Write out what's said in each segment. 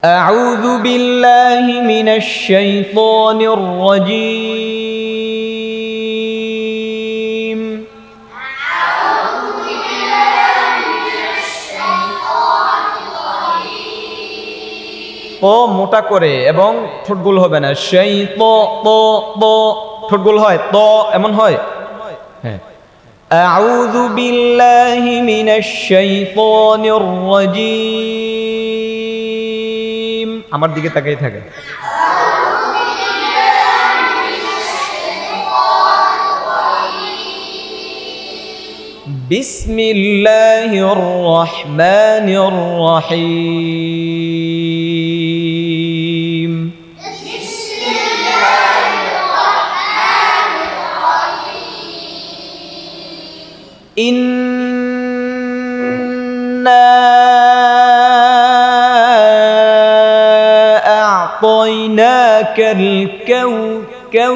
أعوذ بالله من الشيطان الرجيم তো মোটা করে এবং ঠোঁটগুল হবে না সেই তো ঠোঁটগুল হয় তো এমন হয় হ্যাঁ আউযু বিল্লাহি মিনাশ শাইতানির রাজীম আমার দিকে তাকিয়ে থাকে বিসমিল্লাহির রহমানির রহিম إنا أعطيناك الكوثر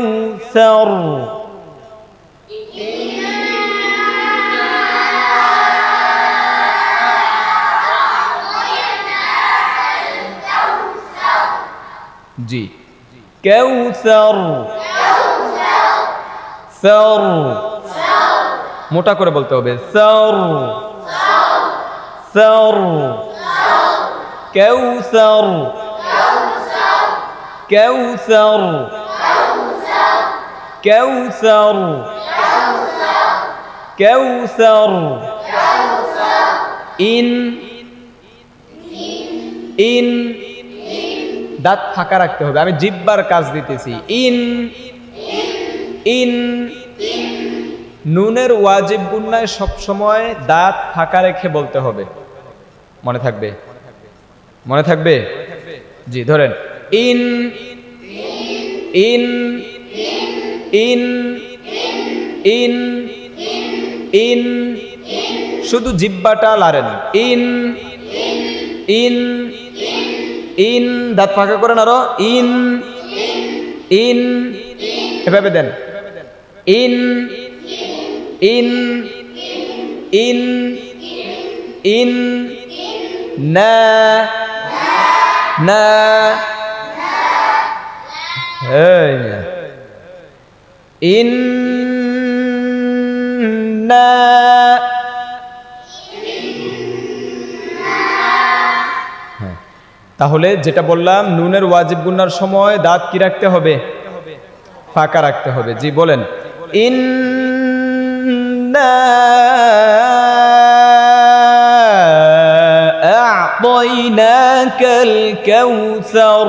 جي كوثر ثر মোটা করে বলতে হবে সর সর কাউসার কাউসার কাউসার কাউসার ইন ইন দাঁত ফাঁকা রাখতে হবে আমি জিহ্বার কাজ দিতেছি ইন ইন নুনের ওয়াজিব গুন্নায় সব সময় দাঁত ফাঁকা রেখে বলতে হবে মনে থাকবে জি ধরেন in in in in in শুধু জিহ্বাটা লাড়েন ইন ইন ইন দাঁত ফাঁকা করেন আরো ইন ইন এভাবে দেন ইন ইন ইন ইন না না ইন না তাহলে যেটা বললাম নুনের ওয়াজিব গুন্নার সময় দাঁত কি রাখতে হবে ফাঁকা রাখতে হবে জি বলেন ইন أعطيناك الكوثر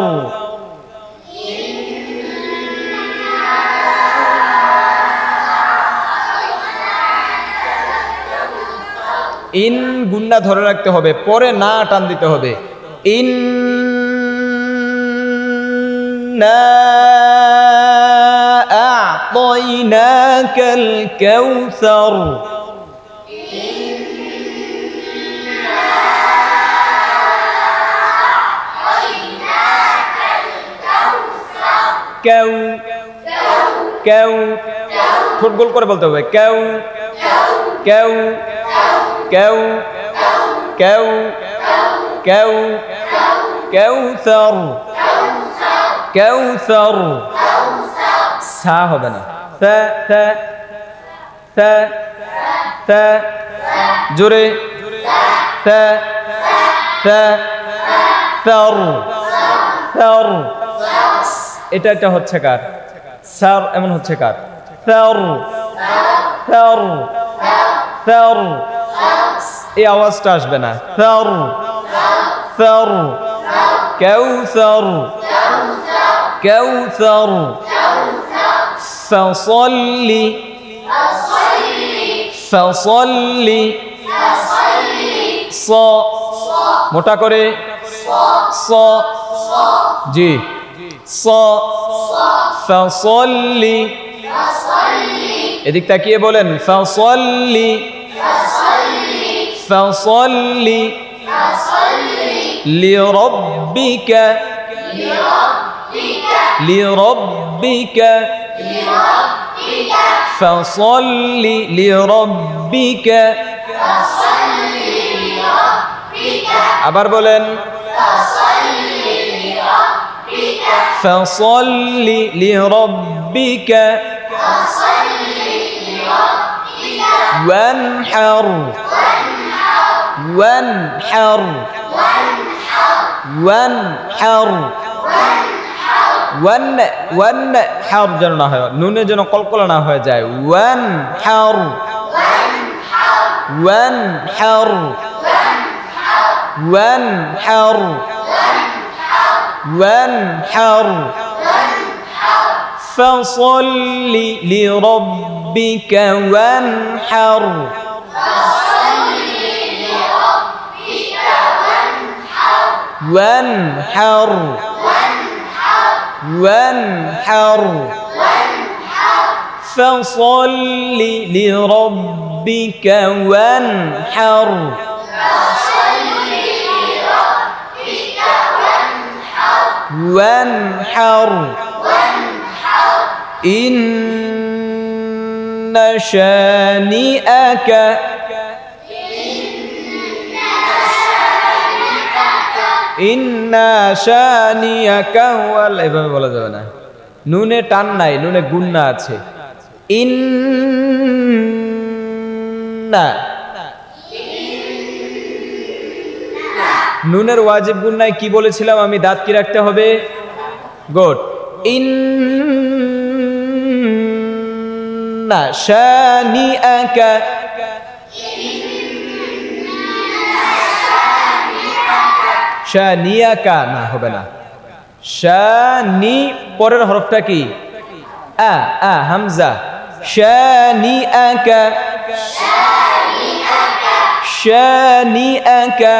ইন গুন্না ধরে রাখতে হবে পরে না টান দিতে হবে ইন্না أعطيناك الكوثر কেউ কেউ ঠোঁট গোল করে বলতে হবে কেউ কেউ কেউ কেউ কেউ কাউসার কাউসার সা হবে না সা সা সা সা জোরে সা সা সর সর এটা হচ্ছে কার সর এমন হচ্ছে কার সর সর সর এই আওয়াজটা আসবে না সর সর কাউসার কাউসার ফসল্লি ফসল্লি স মোটা করে স জি স ফসল্লি এদিক তাকিয়ে বলেন ফসল্লি ফসল্লি লিরব্বিকা লিরব্বিকা ফসল্লি লিরব্বিকা আবার বলেন فصل لربك وانحر وانحر وانحر وانحر যেন না হয়, নুনে যেন কলকলা না হয়ে যায়. وانحر وانحر وانحر وانحر فصل لربك وانحر وانحر وانحر فصل لربك وانحر وانحر إن شانئك ইন্না শানিয়াকা হুয়াল, এভাবে বলা যাবে না, নুনে টান নাই, নুনে গুন্না আছে. ইন্না, নুনের ওয়াজিব গুন্নায় কি বলেছিলাম আমি, দাঁত কি রাখতে হবে? গুড. ইন্না শানিয়াকা, শানিয়াকা না, হবে না. শানি পরের হরফটা কি? হামজা. শানিয়াকা শানিয়াকা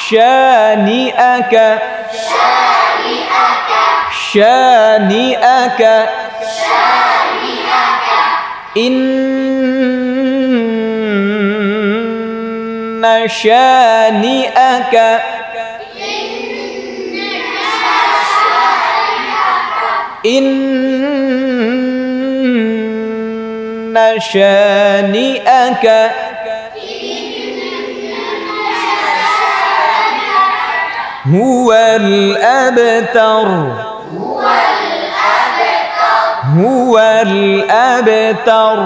শানিয়াকা শানিয়াকা ইন্না শানিআকা ইন্না শানিআকা হুয়াল আবতার হুয়াল আবতার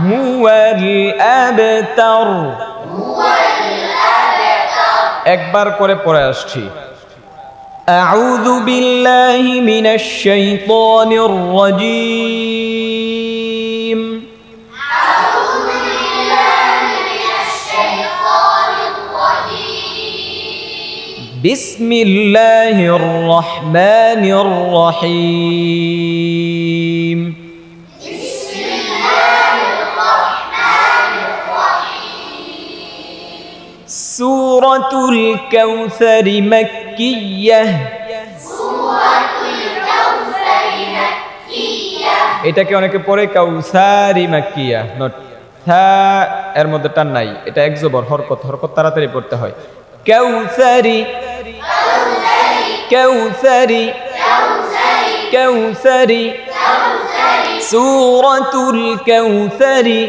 হুয়াল আবতার. একবার করে পড়ে আসছি. আউযু বিল্লাহি মিনাশ শাইতানির রাজীম. বিসমিল্লাহির রহমানির রহিম. সূরাতুল কাউসার মাক্কিয়াহ. এটাকে অনেকে পড়ে কাউসারি মাক্কিয়া, নট থা এর মধ্যে টান নাই, এটা এক জবর, হরকত হরকত তাড়াতাড়ি পড়তে হয়. কাউসারি কাউসারি কাউসারি সূরাতুল কাউসারি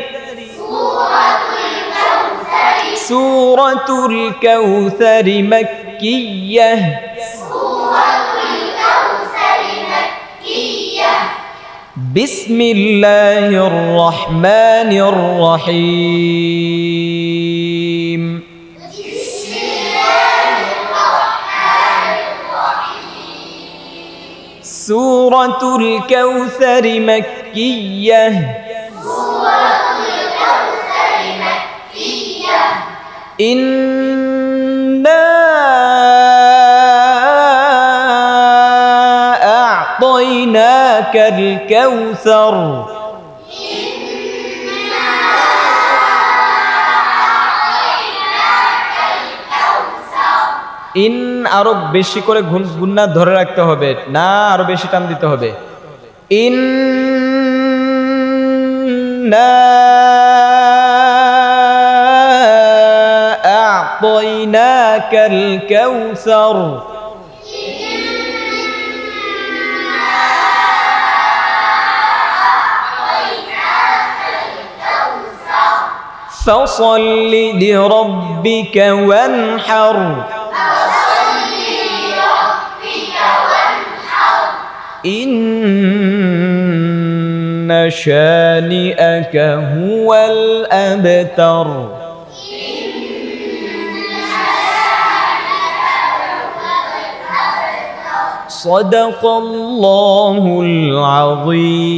সূরাতুল কাউসার মাক্কিয়াহ. বিসমিল্লাহির রহমানির রহিম. সূরাতুল কাউসার মাক্কিয়াহ. إنا أعطيناك الكوثر. ইন আরো বেশি করে গুন্না ধরে রাখতে হবে, না আরো বেশি টান দিতে হবে. ইন্না أعطيناك الكوثر. فصل لربك وانحر. إن شانئك هو الأبتر صدق الله العظيم.